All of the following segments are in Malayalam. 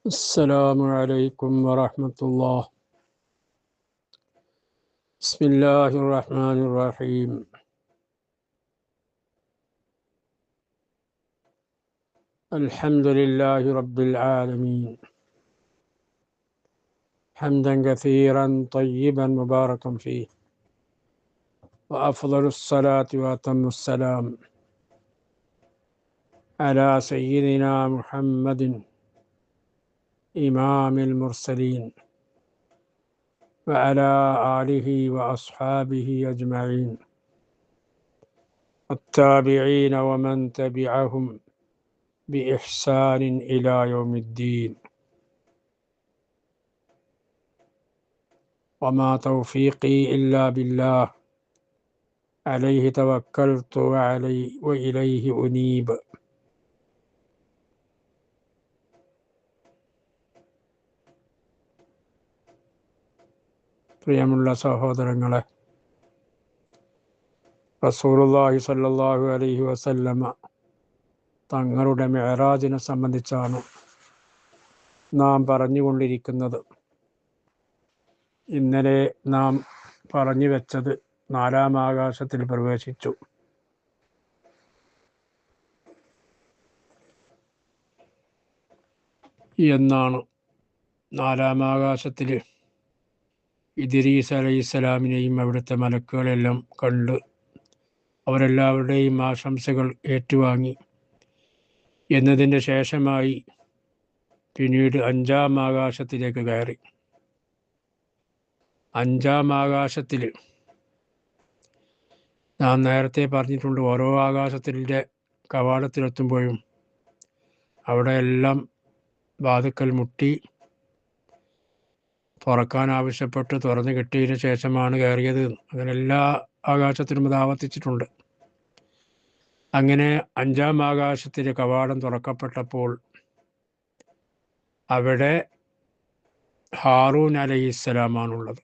السلام عليكم ورحمة الله. بسم الله الرحمن الرحيم. الحمد لله رب العالمين، حمدا كثيرا طيبا مباركا فيه، وأفضل الصلاة وأتم السلام على سيدنا محمد إمام المرسلين وعلى آله وأصحابه أجمعين، التابعين ومن تبعهم بإحسان إلى يوم الدين. وما توفيقي إلا بالله عليه توكلت وإليه أنيب. പ്രിയമുള്ള സഹോദരങ്ങളെ, റസൂലുള്ളാഹി സ്വല്ലല്ലാഹു അലൈഹി വസല്ലമ തങ്ങളുടെ മിഅ്റാജിനെ സംബന്ധിച്ചാണ് നാം പറഞ്ഞുകൊണ്ടിരിക്കുന്നത്. ഇന്നലെ നാം പറഞ്ഞു വെച്ചത് 4-ാം ആകാശത്തിൽ പ്രവേശിച്ചു എന്നാണ്. 4-ാം ആകാശത്തിൽ ഇദ്രീസ് അലൈഹിസ്സലാമിനെയും അവിടുത്തെ മലക്കുകളെല്ലാം കണ്ട് അവരെല്ലാവരുടെയും ആശംസകൾ ഏറ്റുവാങ്ങി എന്നതിൻ്റെ ശേഷമായി പിന്നീട് 5-ാം ആകാശത്തിലേക്ക് കയറി. 5-ാം ആകാശത്തിൽ നാം നേരത്തെ പറഞ്ഞിട്ടുണ്ട്, ഓരോ ആകാശത്തിൻ്റെ കവാടത്തിലെത്തുമ്പോഴും അവിടെയെല്ലാം വാതുക്കൽ മുട്ടി തുറക്കാൻ ആവശ്യപ്പെട്ട് തുറന്നു കിട്ടിയതിന് ശേഷമാണ് കയറിയത്. അങ്ങനെ എല്ലാ ആകാശത്തിലും അത് ആവർത്തിച്ചിട്ടുണ്ട്. അങ്ങനെ 5-ാം ആകാശത്തിലെ കവാടം തുറക്കപ്പെട്ടപ്പോൾ അവിടെ ഹാറൂൻ അലൈഹിസ്സലാമാണുള്ളത്.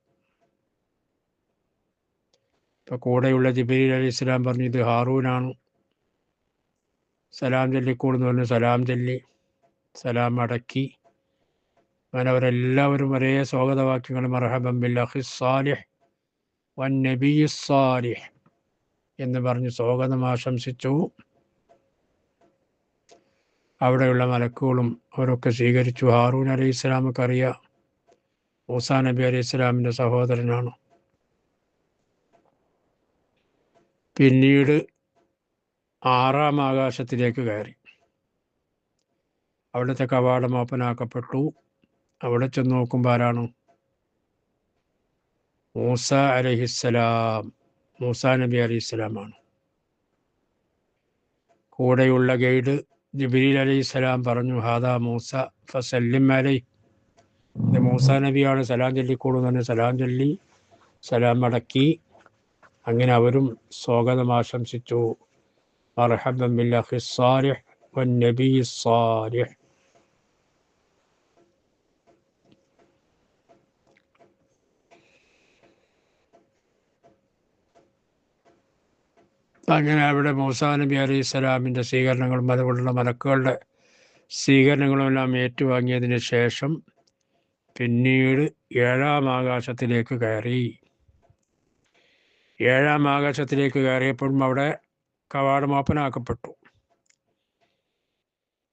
ഇപ്പോൾ കൂടെയുള്ള ജിബ്രീൽ അലൈഹിസ്സലാം പറഞ്ഞു, ഇത് ഹാറൂനാണ്, സലാം ചൊല്ലിക്കൂടെന്ന് പറഞ്ഞു. സലാം ചൊല്ലി, സലാം അടക്കി. അങ്ങനെ അവരെല്ലാവരും ഒരേ സ്വാഗതവാക്യങ്ങൾ മർഹബൻ ബിൽ അഖി സ്സാലിഹ് വൻ നബിയ്യി സ്സാലിഹ് എന്ന് പറഞ്ഞ് സ്വാഗതം ആശംസിച്ചു. അവിടെയുള്ള മലക്കുകളും അവരൊക്കെ സ്വീകരിച്ചു. ഹാറൂൻ അലൈഹി ഇസ്ലാമൊക്കെ അറിയാം, മൂസാ നബി അലൈഹി ഇസ്ലാമിൻ്റെ സഹോദരനാണ്. പിന്നീട് 6-ാം ആകാശത്തിലേക്ക് കയറി. അവിടുത്തെ കവാടം ഓപ്പനാക്കപ്പെട്ടു. അവിടെ ചെന്ന് നോക്കുമ്പോൾ ആരാണ്? മൂസാ അലൈഹിസ്സലാം, മൂസാ നബി അലൈഹി ഇസ്ലാമാണ്. കൂടെയുള്ള ഗൈഡ് ജിബ്രീൽ അലൈഹിസ്സലാം പറഞ്ഞു, ഹാദാ മൂസ ഫസല്ലിം അലൈഹി, ഇത് മൂസാ നബിയാണ്, സലാം ചൊല്ലിക്കോളൂ എന്ന്. സലാം ചൊല്ലി, സലാം അടക്കി. അങ്ങനെ അവരും സ്വാഗതം ആശംസിച്ചു. മർഹബൻ ബിൽ അഖി സ്സാലിഹ് വൻ നബിയ്യി സ്സാലിഹ്. അങ്ങനെ അവിടെ മൂസാ നബി അലൈഹി സ്വലാമിൻ്റെ സ്വീകരണങ്ങളും അതുപോലുള്ള മലക്കുകളുടെ സ്വീകരണങ്ങളും എല്ലാം ഏറ്റുവാങ്ങിയതിന് ശേഷം പിന്നീട് 7-ാം ആകാശത്തിലേക്ക് കയറി. 7-ാം ആകാശത്തിലേക്ക് കയറിയപ്പോഴും അവിടെ കവാടം ഓപ്പനാക്കപ്പെട്ടു.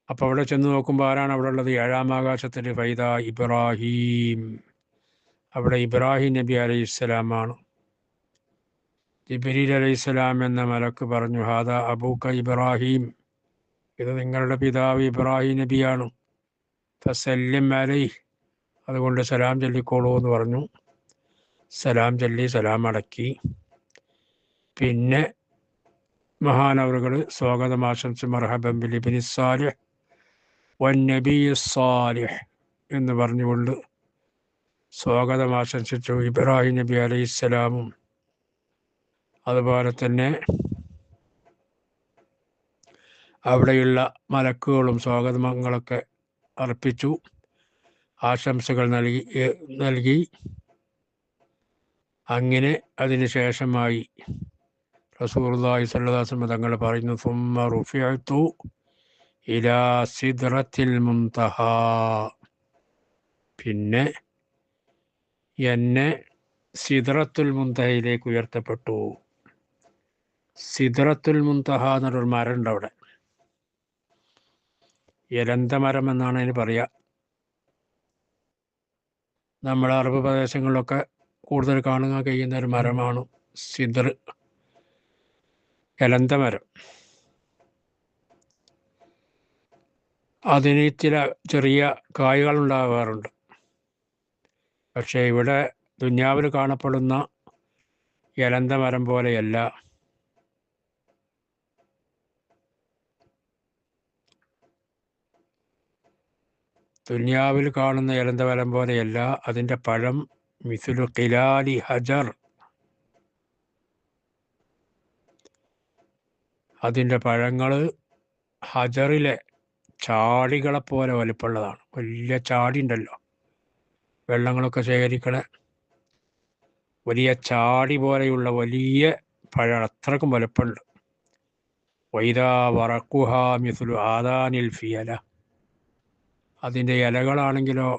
അപ്പോൾ അവിടെ ചെന്ന് നോക്കുമ്പോൾ ആരാണ് അവിടെ ഉള്ളത്? 7-ാം ആകാശത്തിൽ ഫൈദ ഇബ്രാഹിം, അവിടെ ഇബ്രാഹിം നബി അലൈഹി സ്വലാമാണ്. ജിബ്രീൽ അലൈഹിസ്സലാം എന്ന മലക്ക് പറഞ്ഞു, ഹാദാ അബൂക ഇബ്രാഹിം, ഇത് നിങ്ങളുടെ പിതാവ് ഇബ്രാഹിം നബിയാണ്. ഫസല്ലിം അലൈഹി, അതുകൊണ്ട് സലാം ചൊല്ലിക്കോളൂ എന്ന് പറഞ്ഞു. സലാം ചൊല്ലി, സലാം അടക്കി. പിന്നെ മഹാനവറുകൾ സ്വാഗതം ആശംസിച്ച് മർഹബൻ ബിൽ ഇബ്നി സ്സാലിഹ് വൻ നബിയ്യി സ്സാലിഹ് എന്ന് പറഞ്ഞുകൊണ്ട് സ്വാഗതം ആശംസിച്ചു. ഇബ്രാഹിം നബി അലൈഹിസ്സലാമും അതുപോലെ തന്നെ അവിടെയുള്ള മലക്കുകളും സ്വാഗതങ്ങളൊക്കെ അർപ്പിച്ചു, ആശംസകൾ നൽകി. അങ്ങനെ അതിന് ശേഷമായി റസൂലുള്ളാഹി സ്വല്ലല്ലാഹു അലൈഹി വസല്ലം തങ്ങൾ പറയുന്നു, സുമ്മ റുഫിഅതു ഇലാ സിദ്റത്തിൽ മുൻതഹാ, പിന്നെ എന്നെ സിദ്റത്തുൽ മുൻതഹയിലേക്ക് ഉയർത്തപ്പെട്ടു. സിദ്റത്തുൽ മുൻതഹ എന്നൊരു മരം ഉണ്ട് അവിടെ. എലന്ത മരം എന്നാണ് അതിന് പറയുക. നമ്മുടെ അറബ് പ്രദേശങ്ങളിലൊക്കെ കൂടുതൽ കാണുക കഴിയുന്ന ഒരു മരമാണ് സിദ്ർ, എലന്ത മരം. അതിന് ചില ചെറിയ കായകൾ ഉണ്ടാകാറുണ്ട്. പക്ഷേ ഇവിടെ ദുന്യാവിൽ കാണപ്പെടുന്ന എലന്ത മരം പോലെയല്ല. ദുന്യാവിൽ കാണുന്ന എലന്ത മരം പോലെയല്ല. അതിൻ്റെ പഴം മിസുലു ഖിലാലി ഹജർ, അതിൻ്റെ പഴങ്ങൾ ഹജറിലെ ചാടികളെപ്പോലെ വലിപ്പമുള്ളതാണ്. വലിയ ചാടി ഉണ്ടല്ലോ, വെള്ളങ്ങളൊക്കെ ശേഖരിക്കണ വലിയ ചാടി പോലെയുള്ള വലിയ പഴം, അത്രക്കും വലുപ്പമുണ്ട്. വൈദാ വറക്കുഹ മിസുലു ആദാനിൽ ഫിയല, അതിൻ്റെ ഇലകളാണെങ്കിലോ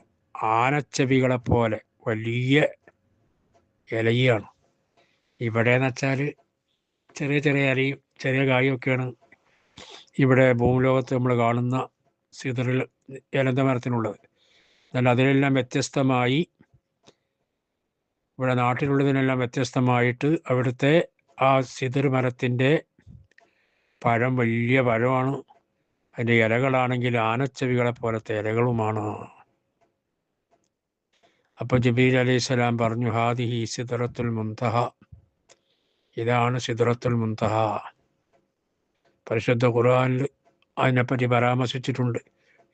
ആനച്ചെവികളെപ്പോലെ വലിയ ഇലയാണ്. ഇവിടെയെന്ന് വെച്ചാൽ ചെറിയ ചെറിയ ഇലയും ചെറിയ കായൊക്കെയാണ് ഇവിടെ ഭൂമിലോകത്ത് നമ്മൾ കാണുന്ന സിദറിൽ എലന്ത മരത്തിനുള്ളത്. എന്നാൽ അതിനെല്ലാം വ്യത്യസ്തമായി, ഇവിടെ നാട്ടിലുള്ളതിനെല്ലാം വ്യത്യസ്തമായിട്ട് അവിടുത്തെ ആ സിദർ മരത്തിൻ്റെ പഴം വലിയ പഴമാണ്. അതിൻ്റെ ഇലകളാണെങ്കിൽ ആനച്ചെവികളെ പോലത്തെ ഇലകളുമാണ്. അപ്പോൾ ജിബ്രീൽ അലൈഹിസ്സലാം പറഞ്ഞു, ഹാദിഹി സിദ്റത്തുൽ മുൻതഹ, ഇതാണ് സിദ്റത്തുൽ മുൻതഹ. പരിശുദ്ധ ഖുർആനിൽ അതിനെപ്പറ്റി പരാമർശിച്ചിട്ടുണ്ട്.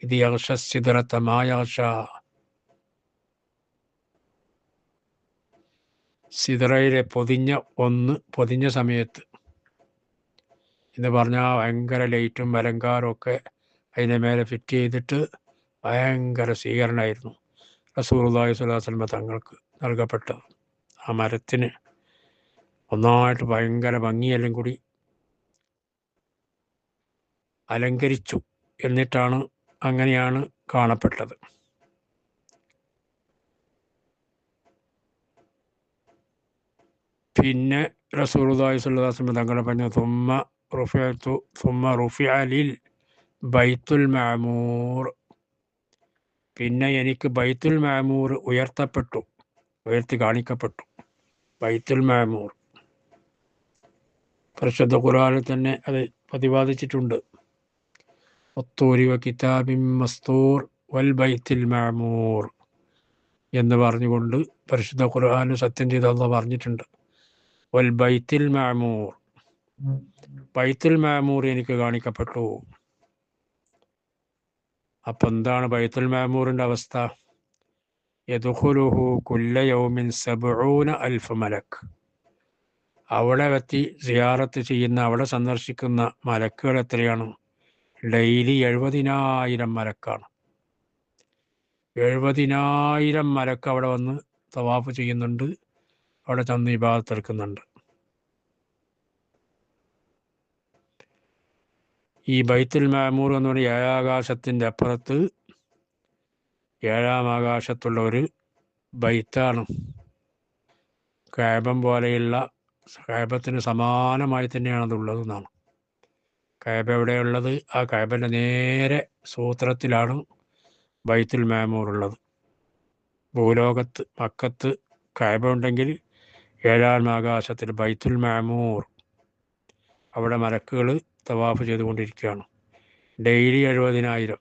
ഇത് യഗ്ഷ സിദ്റത മാ യഗ്ഷ, സിദ്റയിലെ പൊതിഞ്ഞ സമയത്ത് എന്ന് പറഞ്ഞാൽ ഭയങ്കര ലൈറ്റും അലങ്കാരവും ഒക്കെ അതിൻ്റെ മേലെ ഫിറ്റ് ചെയ്തിട്ട് ഭയങ്കര സ്വീകരണമായിരുന്നു റസൂലുള്ളാഹി സ്വല്ലല്ലാഹു അലൈഹി വസല്ലം തങ്ങൾക്ക് നൽകപ്പെട്ടത്. ആ മരത്തിന് ഒന്നായിട്ട് ഭയങ്കര ഭംഗിയെല്ലാം കൂടി അലങ്കരിച്ചു. എന്നിട്ടാണ് അങ്ങനെയാണ് കാണപ്പെട്ടത്. പിന്നെ റസൂലുള്ളാഹി സ്വല്ലല്ലാഹു അലൈഹി വസല്ലം തങ്ങൾ പറഞ്ഞു, സുമ്മ റുഫിഅ ലിൽ ബൈത്തുൽ മഅമൂർ, പിന്നെ എനിക്ക് ബൈത്തുൽ മഅമൂർ ഉയർത്തി കാണിക്കപ്പെട്ടു. ബൈത്തുൽ മഅമൂർ പരിശുദ്ധ ഖുർആനിൽ തന്നെ അത് പ്രതിപാദിച്ചിട്ടുണ്ട്. വത്തൂരി വ കിതാബിൻ മസ്തൂർ വൽ ബൈത്തുൽ മഅമൂർ എന്ന് പറഞ്ഞുകൊണ്ട് പരിശുദ്ധ ഖുർആനിൽ സത്യം ചെയ്ത് അല്ലാഹ് പറഞ്ഞിട്ടുണ്ട്. വൽ ബൈത്തുൽ മഅമൂർ, ബൈത്തുൽ മഅമൂർ എനിക്ക് കാണിക്കപ്പെട്ടു. അപ്പം എന്താണ് ബൈത്തുൽ മഅമൂറിൻ്റെ അവസ്ഥ? യദ്ഖുലുഹു കുല്ല യൗമിൻ 70,000 മലക്ക്. അവിടെ എത്തി സിയാറത്ത് ചെയ്യുന്ന, അവിടെ സന്ദർശിക്കുന്ന മലക്കുകൾ എത്രയാണ്? ഡെയിലി 70,000 മലക്കാണ്. 70,000 മലക്ക് അവിടെ വന്ന് തവാഫ് ചെയ്യുന്നുണ്ട്, അവിടെ ചെന്ന് ഇബാദത്ത് എടുക്കുന്നുണ്ട്. ഈ ബൈത്തുൽ മഅമൂർ എന്ന് പറഞ്ഞാൽ ഏഴാകാശത്തിൻ്റെ അപ്പുറത്ത് 7-ാം ആകാശത്തുള്ള ഒരു ബൈത്താണ്. കഅബം പോലെയുള്ള, കഅബത്തിന് സമാനമായി തന്നെയാണ് അതുള്ളത് എന്നാണ്. കഅബ എവിടെയുള്ളത്? ആ കഅബൻ്റെ നേരെ സൂത്രത്തിലാണ് ബൈത്തുൽ മഅമൂർ ഉള്ളത്. ഭൂലോകത്ത് മക്കത്ത് കഅബ ഉണ്ടെങ്കിൽ 7-ാം ആകാശത്തിൽ ബൈത്തുൽ മഅമൂർ, അവിടെ മലക്കുകൾ തവാഫ് ചെയ്തുകൊണ്ടിരിക്കുകയാണ്. ഡെയിലി 70,000.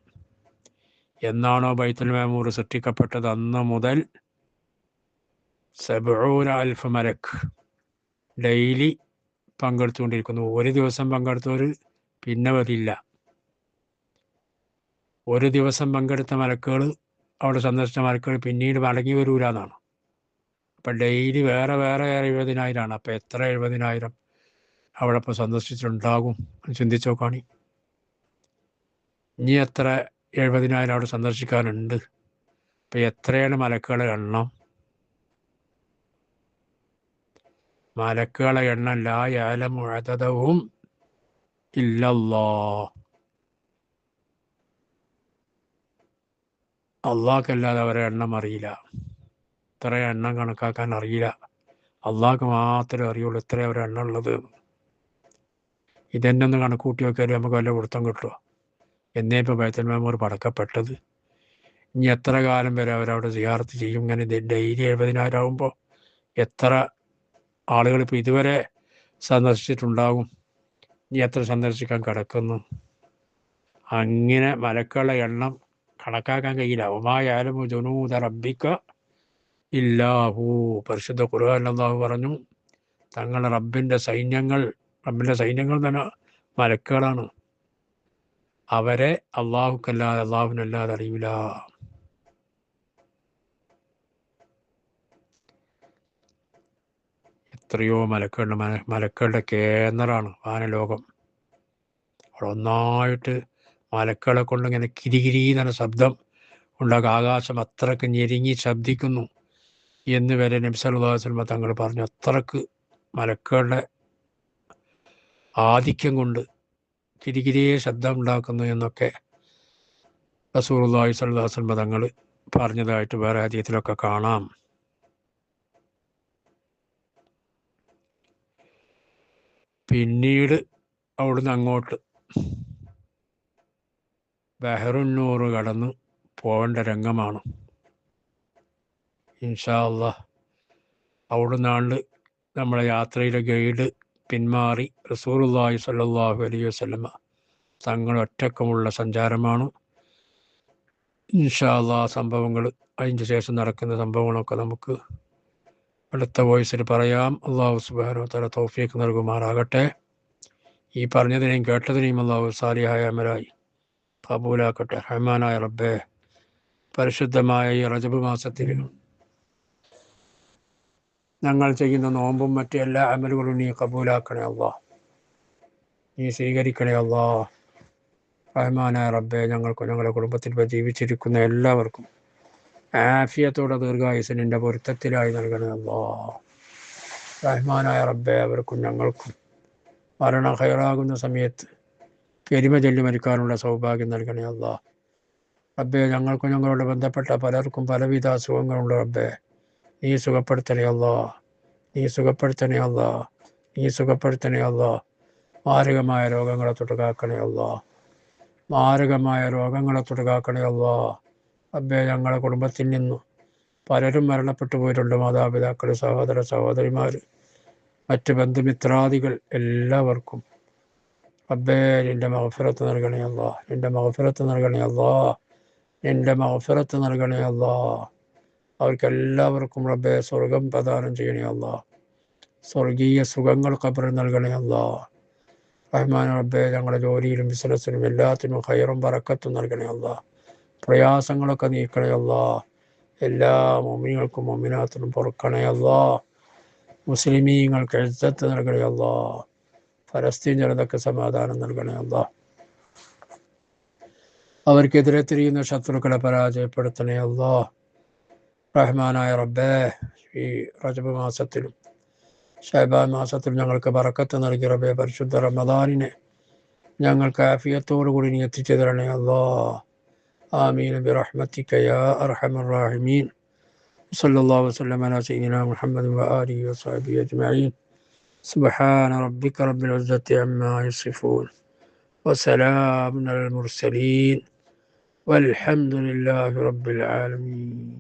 എന്നാണോ ബൈത്തുൽ മഅമൂർ സൃഷ്ടിക്കപ്പെട്ടത് അന്ന് മുതൽ 70,000 മലക്ക് ഡെയിലി പങ്കെടുത്തുകൊണ്ടിരിക്കുന്നു. ഒരു ദിവസം പങ്കെടുത്തവർ പിന്നെ വരില്ല. ഒരു ദിവസം പങ്കെടുത്ത മലക്കുകൾ, അവിടെ സന്ദർശിച്ച മലക്കുകൾ പിന്നീട് മടങ്ങി വരൂല എന്നാണ്. അപ്പം ഡെയിലി വേറെ വേറെ 70,000. അപ്പം എത്ര 70,000 അവിടെ ഇപ്പോൾ സന്ദർശിച്ചിട്ടുണ്ടാകും? ചിന്തിച്ചു നോക്കാണി. ഇനി എത്ര 70,000 അവിടെ സന്ദർശിക്കാനുണ്ട്? അപ്പം എത്രയാണ് മലക്കുകളുടെ എണ്ണം? മലക്കുകളെ എണ്ണം ലാ യഅലമു അദദഹും ഇല്ലല്ലാഹ്. അള്ളാഹ്ക്കല്ലാതെ അവരെ എണ്ണം അറിയില്ല. ഇത്ര എണ്ണം കണക്കാക്കാൻ അറിയില്ല. അള്ളാഹ്ക്ക് മാത്രമേ അറിയുള്ളൂ ഇത്ര അവരെ എണ്ണം ഉള്ളത്. ഇതെന്നെ ഒന്ന് കണക്കൂട്ടി നോക്കിയാൽ നമുക്ക് വല്ല വൃത്തം കിട്ടുമോ? എന്നേ ഇപ്പോൾ ബൈത്തുൽ മഅ്മൂർ പടക്കപ്പെട്ടത്. ഇനി എത്ര കാലം വരെ അവരവിടെ സിയാറത്ത് ചെയ്യും? ഇങ്ങനെ ഡെയിലി 70,000 ആകുമ്പോൾ എത്ര ആളുകൾ ഇപ്പോൾ ഇതുവരെ സന്ദർശിച്ചിട്ടുണ്ടാകും? ഇനി എത്ര സന്ദർശിക്കാൻ കിടക്കുന്നു? അങ്ങനെ മലക്കുകളുടെ എണ്ണം കണക്കാക്കാൻ കഴിയില്ല. വമാ യഅലമു ജുനൂദ റബ്ബിക ഇല്ലാഹു. പരിശുദ്ധ ഖുർആനിൽ അല്ലാഹു പറഞ്ഞു, തങ്ങളുടെ റബ്ബിൻ്റെ സൈന്യങ്ങൾ തന്നെ മലക്കുകളാണ്. അവരെ അള്ളാഹുവിനല്ലാതെ അറിയില്ല. എത്രയോ മലക്കുകളുടെ കേന്ദ്രമാണ് വാനലോകം. അവിടെ ഒന്നായിട്ട് മലക്കുകളെ കൊണ്ട് ഇങ്ങനെ കിരികിരീന്ന ശബ്ദം ഉണ്ടാകും. ആകാശം അത്രക്ക് ഞെരുങ്ങി ശബ്ദിക്കുന്നു എന്ന് വരെ നബി സല്ലല്ലാഹു അലൈഹി വസല്ലം തങ്ങൾ പറഞ്ഞു. അത്രക്ക് മലക്കുകളുടെ ആധിക്യം കൊണ്ട് കിരികിരിയെ ശബ്ദം ഉണ്ടാക്കുന്നു എന്നൊക്കെ റസൂലുള്ളാഹി സ്വല്ലല്ലാഹു അലൈഹി വസല്ലം തങ്ങൾ പറഞ്ഞതായിട്ട് വേറെ ഹദീസിലൊക്കെ കാണാം. പിന്നീട് അവിടുന്ന് അങ്ങോട്ട് ബഹറുന്നൂർ കടന്ന് പോകേണ്ട രംഗമാണ്. ഇൻഷാ അല്ലാഹ് അവിടുന്നാണ്ട് നമ്മളെ യാത്രയിലെ ഗൈഡ് പിന്മാറി റസൂലുള്ളാഹി സ്വല്ലല്ലാഹു അലൈഹി വസല്ലം തങ്ങൾ ഒറ്റക്കമുള്ള സഞ്ചാരമാണ്. ഇൻഷാ അല്ലാഹ് സംഭവങ്ങൾ, അതിന് ശേഷം നടക്കുന്ന സംഭവങ്ങളൊക്കെ നമുക്ക് അടുത്ത വോയിസിൽ പറയാം. അള്ളാഹു സുബ്ഹാനഹു വ തആല തൗഫീഖ് നൽകുമാറാകട്ടെ. ഈ പറഞ്ഞതിനെയും കേട്ടതിനെയും അള്ളാഹു സാലിഹായ അമലായി കബൂലാക്കട്ടെ. റഹ്മാനായ റബ്ബേ, പരിശുദ്ധമായ ഈ റജബ് മാസത്തിൽ ഞങ്ങൾ ചെയ്യുന്ന നോമ്പും മറ്റു എല്ലാ അമലുകളും നീ കബൂലാക്കണേ അല്ലാഹ്, നീ സ്വീകരിക്കണേ അല്ലാഹ്. റഹ്മാനായ റബ്ബേ, ഞങ്ങൾക്കും ഞങ്ങളുടെ കുടുംബത്തിൽ ജീവിച്ചിരിക്കുന്ന എല്ലാവർക്കും ആഫിയത്തോടെ ദീർഘായുസ്സ് നിന്റെ പൊരുത്തത്തിലായി നൽകണേ അല്ലാഹ്. റഹ്മാനായ റബ്ബേ, അവർക്കും ഞങ്ങൾക്കും മരണം ഖൈറാകുന്ന സമയത്ത് കെലിമ ചൊല്ലി മരിക്കാനുള്ള സൗഭാഗ്യം നൽകണേ അല്ലാഹ്. റബ്ബേ, ഞങ്ങൾക്കും ഞങ്ങളോട് ബന്ധപ്പെട്ട പലർക്കും പലവിധ അസുഖങ്ങളുണ്ട്. റബ്ബേ, നീ സുഖപ്പെടുത്തണേ അല്ലാഹ്, നീ സുഖപ്പെടുത്തണേ അല്ലാഹ്, നീ സുഖപ്പെടുത്തണേ അല്ലാഹ്. മാരകമായ രോഗങ്ങളെ തൊട്ട് കാക്കണേ അല്ലാഹ്, മാരകമായ രോഗങ്ങളെ തൊട്ട് കാക്കണേ അല്ലാഹ്. റബ്ബേ, ഞങ്ങളുടെ കുടുംബത്തിൽ നിന്നും പലരും മരണപ്പെട്ടു പോയിട്ടുണ്ട്. മാതാപിതാക്കൾ, സഹോദര സഹോദരിമാർ, മറ്റ് ബന്ധുമിത്രാദികൾ എല്ലാവർക്കും റബ്ബേ നിന്റെ മഗ്ഫിറത്ത് നൽകണേ അല്ലാഹ്, നിന്റെ മഗ്ഫിറത്ത് നൽകണേ അല്ലാഹ്, നിന്റെ മഗ്ഫിറത്ത് നൽകണേ അല്ലാഹ്. അവർക്കെല്ലാവർക്കും റബ്ബേ സ്വർഗം പ്രദാനം ചെയ്യണേ അല്ലാഹ്, സ്വർഗീയ സുഖങ്ങൾ ഖബറിൽ നൽകണേ അല്ലാഹ്. റഹ്മാൻ റബ്ബേ, ഞങ്ങളുടെ ജോലിയിലും ബിസിനസ്സിലും എല്ലാത്തിനും ഖൈറും ബറക്കത്തും നൽകണേ അല്ലാഹ്. പ്രയാസങ്ങളൊക്കെ നീക്കണേ അല്ലാഹ്. എല്ലാ മുഅ്മിനീങ്ങൾക്കും മുഅ്മിനാത്തിനും പൊറുക്കണേ അല്ലാഹ്. മുസ്ലിമീങ്ങൾക്ക് ഇസ്സത്ത് നൽകണേ അല്ലാഹ്. ഫലസ്തീൻ ജനതയ്ക്ക് സമാധാനം നൽകണേ അല്ലാഹ്. അവർക്കെതിരെ തിരിയുന്ന ശത്രുക്കളെ പരാജയപ്പെടുത്തണേ അല്ലാഹ്. റഹ്മാനായ റബ്ബേ, ഈ റജബ് മാസത്തിലും ശഅബാൻ മാസത്തിലും ഞങ്ങൾക്ക് ബറക്കത്ത് നൽകി റബ്ബേ. പരിശുദ്ധ റമദാനിനെ ഞങ്ങൾക്ക് ആഫിയത്തോടുകൂടി നീ എത്തിച്ചു തരണേ അല്ലാഹ്. ആമീൻ ബിറഹ്മതിക യാ അർഹമർ റഹീമീൻ. സല്ലല്ലാഹു വസല്ലം അലാ സയ്യിദിനാ മുഹമ്മദ് വആലിഹി വസഹ്ബിഹി അജ്മഈൻ. സുബ്ഹാന റബ്ബിക റബ്ബിൽ ഇസ്സത്തി അമ്മാ യസിഫൂൻ വസലാമുൻ അലൽ മുർസലീൻ വൽഹംദുലില്ലാഹി റബ്ബിൽ ആലമീൻ.